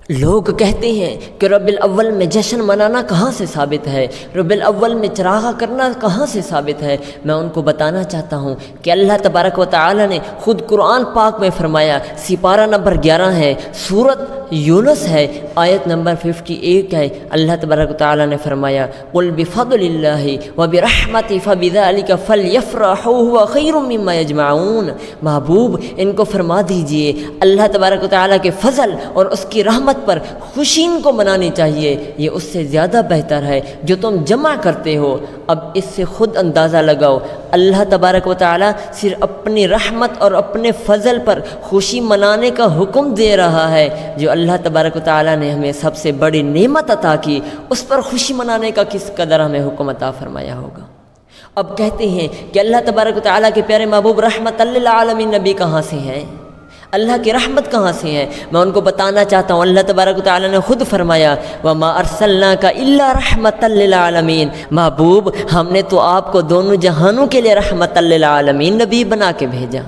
لوگ کہتے ہیں کہ ربیع الاول میں جشن منانا کہاں سے ثابت ہے، ربیع الاول میں چراغاں کرنا کہاں سے ثابت ہے۔ میں ان کو بتانا چاہتا ہوں کہ اللہ تبارک و تعالی نے خود قرآن پاک میں فرمایا، سپارہ نمبر 11 ہے، سورت یونس ہے، آیت نمبر 51 ہے۔ اللہ تبارک و تعالی نے فرمایا قل بفضل اللہ وبرحمتہ فبذلک فلیفرحوا هو خیر مما یجمعون۔ محبوب ان کو فرما دیجئے اللہ تبارک و تعالی کے فضل اور اس کی رحمت پر خوشی ان کو منانی چاہیے، یہ اس سے زیادہ بہتر ہے جو تم جمع کرتے ہو۔ اب اس سے خود اندازہ لگاؤ، اللہ تبارک و تعالی صرف اپنی رحمت اور اپنے فضل پر خوشی منانے کا حکم دے رہا ہے۔ جو اللہ تبارک و تعالی نے ہمیں سب سے بڑی نعمت عطا کی، اس پر خوشی منانے کا کس قدر ہمیں حکم عطا فرمایا ہوگا۔ اب کہتے ہیں کہ اللہ تبارک و تعالی کے پیارے محبوب رحمت للعالمین نبی کہاں سے ہیں، اللہ کی رحمت کہاں سے ہے؟ میں ان کو بتانا چاہتا ہوں، اللہ تبارک و تعالی نے خود فرمایا وَمَا أَرْسَلْنَاكَ إِلَّا رَحْمَةً لِّلْعَالَمِينَ۔ محبوب ہم نے تو آپ کو دونوں جہانوں کے لیے رحمت للعالمین نبی بنا کے بھیجا۔